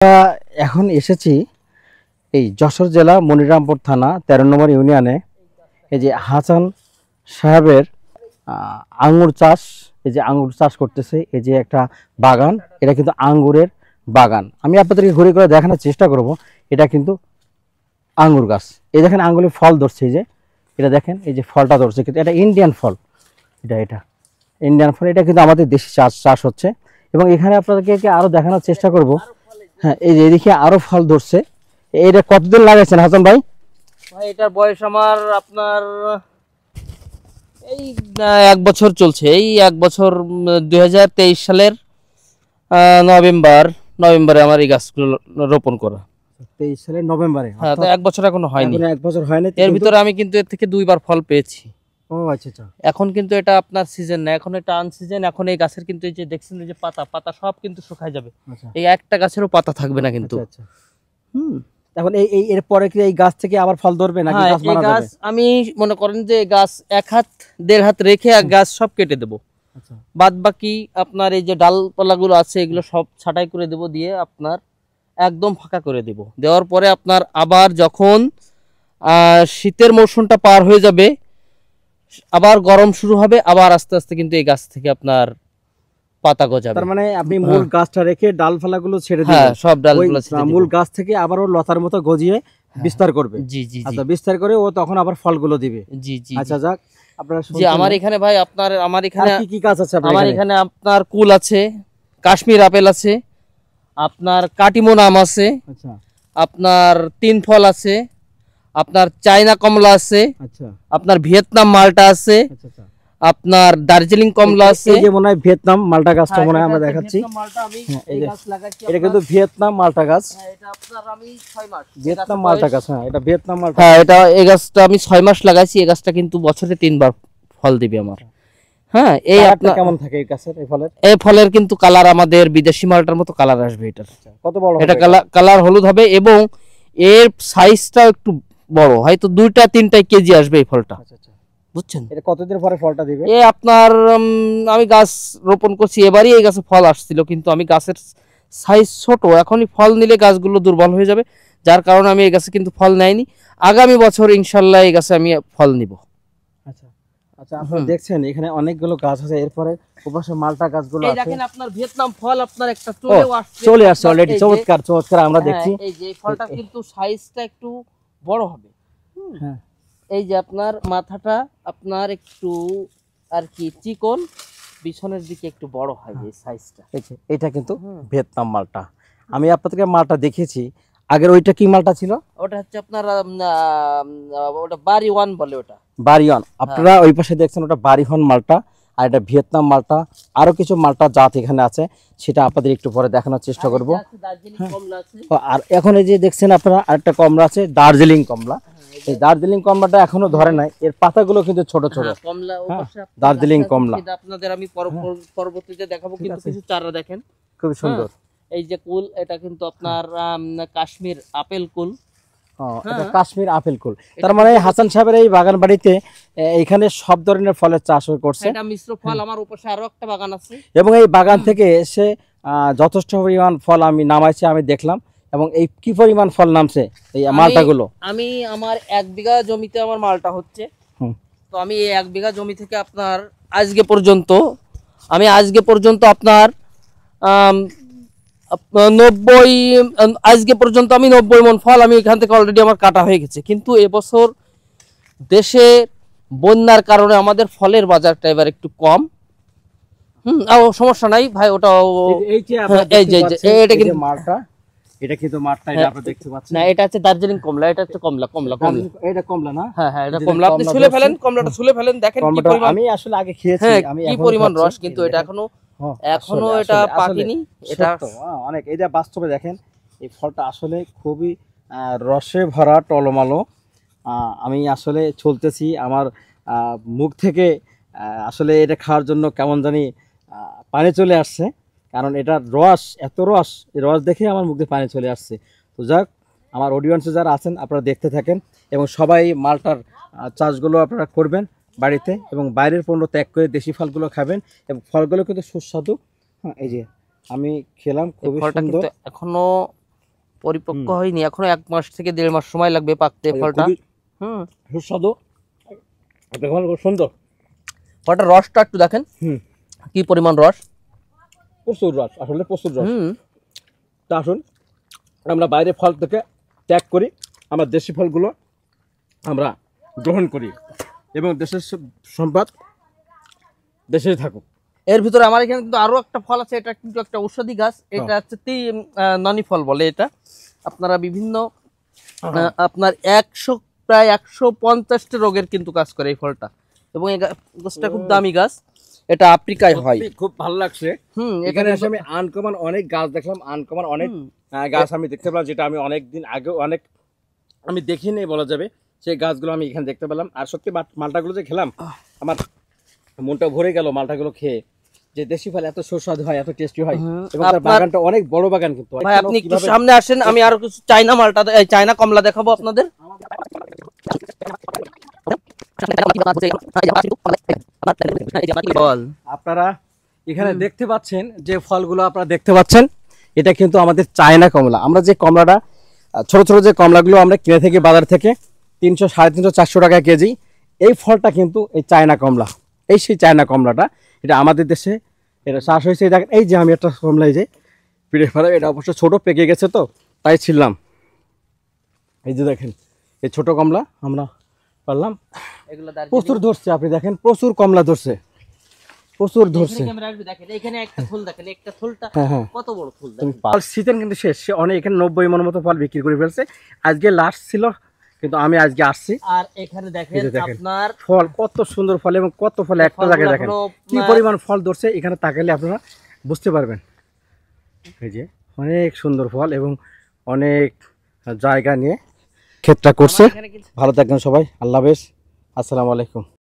এখন এসেছি এই যশোর জেলা মনিরামপুর থানা 13 নম্বর ইউনিয়নে। এই যে হাসান সাহেবের আঙ্গুর চাষ, এই যে আঙ্গুর চাষ করতেছে, এই যে একটা বাগান, এটা কিন্তু আঙ্গুরের বাগান। আমি আপনাদেরকে ঘুরে ঘুরে দেখানোর চেষ্টা করব। এটা কিন্তু আঙ্গুর গাছ, এই দেখেন আঙ্গুরের ফল ধরছে, এই যে এটা দেখেন, এই যে ফলটা ধরছে, কিন্তু এটা ইন্ডিয়ান ফল, এটা ইন্ডিয়ান ফল। এটা কিন্তু আমাদের দেশি চাষ হচ্ছে। এবং এখানে আপনাদেরকে আরো দেখানোর চেষ্টা করব। হ্যাঁ, এই যে এদিকে আরো ফল ধরছে। এটা কতদিন লাগাইছেন হাসান ভাই? ভাই এটার বয়স আমার আপনার এই 1 বছর চলছে। এই 1 বছর 2023 সালের নভেম্বরে আমার এই গাছগুলো রোপণ করা। 23 সালের নভেম্বরে? হ্যাঁ, তো 1 বছর এখনো হয়নি। 1 বছর হয়নি। এর ভিতরে আমি কিন্তু এর থেকে 2বার ফল পেয়েছি। ও আচ্ছা আচ্ছা। এখন কিন্তু এটা আপনার সিজন না, এখন এটা আনসিজন। এখন এই গাছের কিন্তু এই যে দেখছেন, এই যে পাতা সব কিন্তু শুকায় যাবে। এই একটা গাছেরও পাতা থাকবে না কিন্তু। আচ্ছা। এখন এই এরপরে কি এই গাছ থেকে আবার ফল ধরবে নাকি গাছ মারা যাবে? আমি মনে করেন যে গাছ 1 হাত 1.5 হাত রেখে গাছ সব কেটে দেব। আচ্ছা, বাদ বাকি আপনার এই যে ডালপালাগুলো আছে এগুলো সব ছাঁটাই করে দেব, দিয়ে আপনার একদম ফাঁকা করে দেব। দেওয়ার পরে আপনার আবার যখন শীতের মৌসুমটা পার হয়ে যাবে, আবার গরম শুরু হবে, আবার আস্তে আস্তে কিন্তু এই গাছ থেকে আপনার পাতা গজাবে। তার মানে আপনি মূল গাছটা রেখে ডালপালাগুলো ছেড়ে দিবেন। হ্যাঁ, সব ডালগুলো ছেড়ে দেব। মূল গাছ থেকে আবারও লতার মতো গজিয়ে বিস্তার করবে। জি জি। আচ্ছা, বিস্তার করে ও তখন আবার ফলগুলো দিবে। জি জি। আচ্ছা, যাক আপনারা জি। আমার এখানে ভাই আপনার আমার এখানে কি গাছ আছে? আমার এখানে আপনার কুল আছে, কাশ্মীর আপেল আছে, আপনার কাটিমন আম আছে, আচ্ছা, আপনার 3 ফল আছে, আপনার চায়না কমলা আছে, আচ্ছা, আপনার ভিয়েতনাম মালটা আছে, আচ্ছা আচ্ছা, আপনার দার্জিলিং কমলা আছে। এই যে মনে হয় ভিয়েতনাম মালটা গাছটা মনে হয় আমরা দেখাচ্ছি। এটা কিন্তু ভিয়েতনাম মালটা গাছ। এটা আপনার আমি 6 মাস ভিয়েতনাম মালটা গাছ। হ্যাঁ, এটা ভিয়েতনাম মালটা। হ্যাঁ, এটা এই গাছটা আমি 6 মাস লাগাইছি। এই গাছটা কিন্তু বছরে 3বার ফল দিবে আমার। হ্যাঁ, এই আপনার কেমন থাকে এই গাছের এই ফলের কিন্তু কালার আমাদের বিদেশি মালটার মতো কালার আসবে। এটার কত বড়? এটা কালার হলুদ হবে এবং এর সাইজটা একটু বড়, হয়তো 2-3 কেজি আসবে এই ফলটা। বুঝছেন? এটা কতদিন পরে ফলটা দিবে? এই আপনার আমি গাছ রোপণ করছি এবারই, এই গাছে ফল আসছিল, কিন্তু আমি গাছের সাইজ ছোট, এখনই ফল নিলে গাছগুলো দুর্বল হয়ে যাবে, যার কারণে আমি এই গাছে কিন্তু ফল নেইনি। আগামী বছর ইনশাল্লাহ এই গাছে আমি ফল নিব। আচ্ছা আচ্ছা, আপনারা দেখছেন এখানে অনেকগুলো গাছ আছে। এরপরে ওপাশে মালটা গাছগুলো আছে। এই দেখেন আপনার ভিয়েতনাম ফল আপনার একটা চলে আসছে অলরেডি। চমৎকার আমরা দেখছি। এই যে ফলটা কিন্তু সাইজটা একটু বড় হবে। হ্যাঁ, এই যে আপনার মাথাটা আপনার একটু আর কি চিকন, পিছনের দিকে একটু বড় হয় এই সাইজটা। এটা কিন্তু ভিয়েতনাম মালটা। আমি আপনাদেরকে মালটা দেখিয়েছি আগের। ওইটা কি মালটা ছিল? ওটা হচ্ছে আপনার ওটা বাড়ি 1 বলে, ওটা বাড়ি 1। আপনারা ওই পাশে দেখছেন ওটা বাড়ি 1 মালটা, আর এটা ভিয়েতনাম মালটা। আরো কিছু মালটা জাত এখানে আছে, সেটা আপনাদের একটু পরে দেখানোর চেষ্টা করব। আর এখন এই যে দেখছেন আপনারা আরেকটা কমলা আছে, দার্জিলিং কমলা। এই দার্জিলিং কমলাটা এখনো ধরে নাই, এর পাতাগুলো কিন্তু ছোট ছোট। কমলা দার্জিলিং কমলা আপনাদের আমি পরবর্তীতে দেখাবো, কিন্তু কিছু চারা দেখেন খুব সুন্দর। এই যে কুল, এটা কিন্তু আপনার কাশ্মীর আপেল কুল। এটা কাশ্মীর আপেল কুল। তার মানে হাসান সাহেবের এই বাগান বাড়িতে এখানে সব ধরনের ফলের চাষ করছে। এটা মিশ্র ফল। আমার উপরে আরো একটা বাগান আছে, এবং এই বাগান থেকে এসে যথেষ্ট পরিমাণ ফল আমি নামাইছি, আমি দেখলাম। এবং এই কি পরিমাণ ফল নামছে এই মালটাগুলো। আমি আমার 1 বিঘা জমিতে আমার মালটা হচ্ছে। তো আমি এই 1 বিঘা জমি থেকে আপনার আজকে পর্যন্ত আপনার 90 মণ ফল আমি এখান থেকে অলরেডি আমার কাটা হয়ে গেছে। কিন্তু এবছর দেশে বন্যার কারণে আমাদের ফলের বাজারটা এবার একটু কম। সমস্যা নাই ভাই, ওটা এটা কিন্তু মালটা। এটা কিন্তু মালটা, এটা আপনারা দেখতে পাচ্ছেন না, এটা হচ্ছে দার্জিলিং কমলা। এটা হচ্ছে কমলা। এটা কমলা না? হ্যাঁ, এটা কমলা। আপনি ছুলে ফেলেন, কমলাটা ছুলে ফেলেন, দেখেন কি পরিমাণ। আমি আসলে আগে খেয়েছি, আমি কি পরিমাণ রস, কিন্তু এটা এখনো এটা পাকেনি। এটা অনেক। এটা বাস্তবে দেখেন এই ফলটা আসলে খুবই রসে ভরা, টলমালো। আমি আসলে চলতেছি, আমার মুখ থেকে আসলে এটা খাওয়ার জন্য কেমন জানি পানি চলে আসছে, কারণ এটার রস এত রস, এই রস দেখে আমার মুখ দিয়ে পানি চলে আসছে। তো যাক, আমার অডিয়েন্সে যারা আছেন আপনারা দেখতে থাকেন, এবং সবাই মালটার চাষগুলো আপনারা করবেন বাড়িতে, এবং বাইরের পণ্য ত্যাগ করে দেশি ফলগুলো খাবেন, এবং ফলগুলো কিন্তু সুস্বাদু। হ্যাঁ, এই যে আমি খেলাম, খুবই সুন্দর। এখনো পরিপক্ক হয়নি এখনো, 1 মাস থেকে 1.5 মাস সময় লাগবে পাকতে ফলটা। সুস্বাদু, দেখুন খুব সুন্দর। ফলটার রসটা একটু দেখেন কি পরিমাণ রস, প্রচুর রস, আসলে প্রচুর রস। তা আসুন আমরা বাইরে ফল থেকে ত্যাগ করি, আমার দেশি ফলগুলো আমরা গ্রহণ করি এবং দেশের সম্পদ দেশেই থাকুক। এর ভিতরে আমার এখানে কিন্তু আরো একটা ফল আছে, এটা কিন্তু একটা ঔষধি গাছ, এটা হচ্ছে ননি ফল বলে এটা। আপনারা বিভিন্ন আপনার প্রায় 150টা রোগের কিন্তু কাজ করে এই ফলটা, এবং এই গাছটা খুব দামি গাছ, এটা আফ্রিকায় হয়। খুব ভালো লাগছে। এখানে এসে আমি আনকমন অনেক গাছ দেখলাম, আনকমন অনেক গাছ আমি দেখতে পেলাম, যেটা আমি অনেক দিন আগে আমি দেখিনি বলা যাবে, সেই গাছগুলো আমি এখানে দেখতে পেলাম। আর সত্যি মালটাগুলো যে খেলাম আমার মনটা ভরে গেল মালটাগুলো খেয়ে, যে দেশি ফল এত সুস্বাদু হয়, এত টেস্টি হয়, এবং তার বাগানটা অনেক বড় বাগান। কিন্তু ভাই আপনি একটু সামনে আসেন, আমি আরো কিছু চায়না মালটা, চায়না কমলা দেখাবো আপনাদের। আপনারা এখানে দেখতে পাচ্ছেন যে ফলগুলো আপনারা দেখতে পাচ্ছেন, এটা কিন্তু আমাদের চায়না কমলা। আমরা যে কমলাটা ছোট ছোট যে কমলাগুলো আমরা কিনে থাকি বাজার থেকে 300, 350, 400 টাকা কেজি, এই ফলটা কিন্তু এই চায়না কমলা, এই সেই চায়না কমলাটা, এটা আমাদের দেশে এটা চাষ হয়েছে। দেখেন এই যে আমি একটা কমলা, এই যে পিড়ে ফেলা, এটা অবশ্য ছোট পেকে গেছে তো তাই ছিলাম। এই যে দেখেন এই ছোট কমলা আমরা পারলাম, প্রচুর ধরছে, আপনি দেখেন প্রচুর কমলা ধরছে, প্রচুর ধরছে। শীতের কিন্তু শেষ, অনেক এখানে 90 মন মতো ফল বিক্রি করে ফেলছে, আজকে লাস্ট ছিল, কিন্তু আমি আজকে আসছি। আর এখানে দেখেন আপনার ফল কত সুন্দর ফল, এবং কত ফল একটা জায়গায় দেখেন কি পরিমাণ ফল ধরছে, এখানে তাকালে আপনারা বুঝতে পারবেন। এই যে অনেক সুন্দর ফল এবং অনেক জায়গা নিয়ে ক্ষেতটা করছে। ভালো থাকবেন সবাই, আল্লাহ হাফেজ, আসসালামু আলাইকুম।